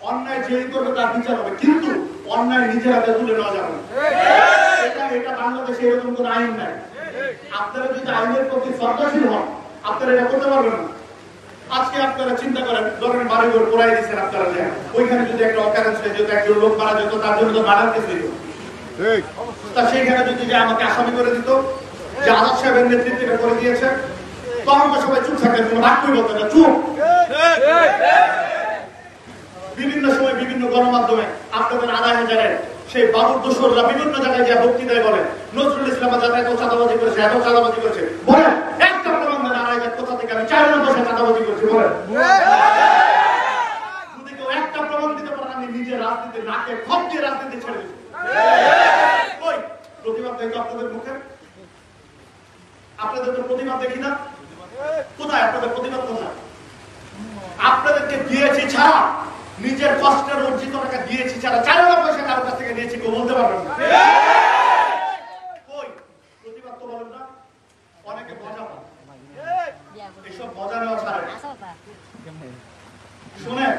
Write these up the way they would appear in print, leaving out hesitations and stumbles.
অন্যায় যেই করবে তার বিচার হবে, কিন্তু অন্যায় নিজের হাতে তুলে নেওয়া যাবে না। এটা বাংলাদেশে এরকম কোন আইন নাই। আপনারা যদি আইনের প্রতি শ্রদ্ধাশীল হন, আপনারা এটা করতে পারবেন না। আজকে আপনারা চিন্তা করেন, ধরেন বাড়িঘর পোড়াই দিচ্ছেন আপনারা, ওইখানে যদি একটা অকারেন্স হয়ে যেত, একজন লোক মারা যেত, তার জন্য তো মারার কেস হইত। তা সেইখানে যদি যে আমাকে আসামি করে দিত, যে আজাদ সাহেবের নেতৃত্বে করে দিয়েছে, তখন তো সবাই চুপ থাকতেন, কোনো বাক্যই বলতেন না, চুপ। বিভিন্ন সময় বিভিন্ন গণমাধ্যমে আপনাদের আড়াই হাজারের সেই বাবুর দোসররা বিভিন্ন জায়গায় যে বক্তৃতায় বলেন নজরুল ইসলাম আজাদ এত চাঁদাবাজি করেছে, এত চাঁদাবাজি করেছে, বলেন একটা প্রমাণ দেন আড়াই হাজার কোথা থেকে আমি 4 পয়সা চাঁদাবাজি করেছি, বলেন। যদি কেউ একটা প্রমাণ দিতে পারেন, আমি নিজের রাজনীতি নাকে খপ দিয়ে রাজনীতি ছেড়ে দিচ্ছি। ওই প্রতিবাদ দেখো আপনাদের মুখে, আপনাদের তো প্রতিবাদ দেখি না। কোথায় আপনাদের প্রতিবাদ? কোথায়? আপনাদেরকে দিয়েছি ছাড়া, নিজের কষ্টের অর্জিত টাকা দিয়েছি ছাড়া 4 পয়সা কারোর কাছ থেকে নিয়েছি কেউ বলতে পারবেন না। প্রতিবাদ তো বলেন না, অনেকে মজা পান, এসব মজা নেওয়া ছাড়া। শুনেন,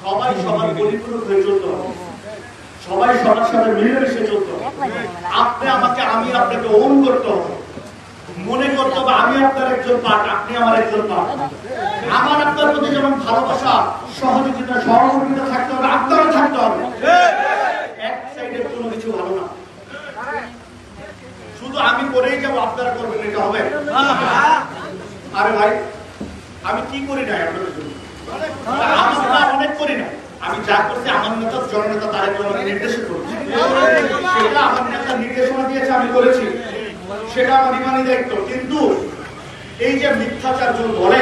সবাই সবার পরিপূরক হয়ে চলতে হবে, সবাই সবার সাথে মিলেমিশে চলতে হবে। আপনি আমাকে, আমি আপনাকে ওন করতে হবে, মনে করতে হবে আমি আপনার একজন পার্ট, আপনি আমার একজন পার্ট। আমার আপনার প্রতি যেমন ভালোবাসা, সহযোগিতা, সহমর্মিতা থাকতে হবে, আপনারও থাকতে হবে। এক সাইডের কোনো কিছু ভালো না, শুধু আমি করেই যাবো আপনারা করবেন, এটা হবে? আরে ভাই, আমি কি করি না আপনাদের জন্য? অনেক করি না। আমি যা করছি আমার নেতা জননেতা তারেক রহমানের নির্দেশে করছি, সেটা আমার নেতা নির্দেশনা দিয়েছে, আমি করেছি, সেটা আমার ইমানি দায়িত্ব। কিন্তু এই যে মিথ্যাচার গুলো বলে,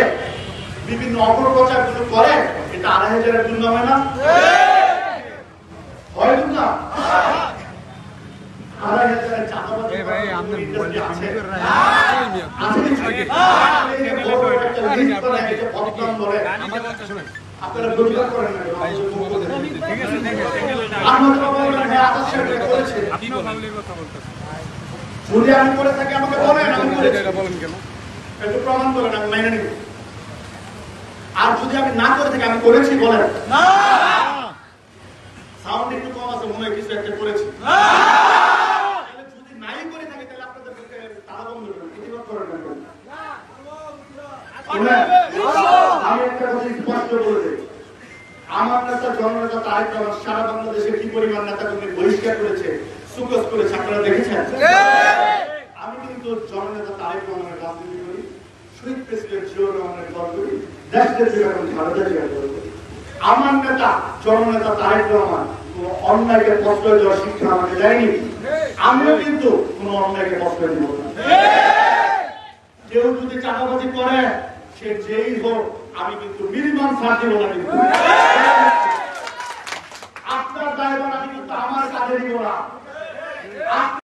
বিভিন্ন অপপ্রচার গুলো করে, এটা 2,500-এর গুণ হয় না? হয় না? 2,500-এর চাঁদাবাজি আছে। আপনারা প্রতিবাদ করেন না, যদি আমি করে থাকি আমাকে বলেন, আমি একটু প্রমাণ করেন, আমি মাইনে নিব। আর যদি আমি না করে থাকি, আমি করেছি বলেন, সাউন্ড একটু কম আছে, মনে হয় কিছু একটা করেছি। যদি নাই করে থাকি, তাহলে আপনাদের তালা বন্ধ করেন, প্রতিবাদ করেন না। আমি একটা কথা স্পষ্ট বলে দিই, আমার নেতা জননেতা তারেক রহমান সারা বাংলাদেশে কি পরিমাণ নেতাকর্মী বহিষ্কার করেছে, সুকস করেছে, আপনারা দেখেছেন। আমি কিন্তু জননেতা তারেক রহমানের রাজনীতি করি, শহীদ প্রেসিডেন্ট জিয়াউর রহমানের দল করি, দেশকে খালেদা জিয়ার দল করি। আমার নেতা জননেতা তারেক রহমান কোন অন্যায়কে প্রশ্রয় দেওয়ার শিক্ষা আমাকে দেয়নি, আমিও কিন্তু কোন অন্যায়কে প্রশ্রয় দিব না। কেউ যদি চাঁদাবাজি করে, সে যেই হোক, আমি কিন্তু মিনিমাম ছাড় দিব না। কিন্তু আপনার দায়ভার আমি কিন্তু আমার কাজে দিব না।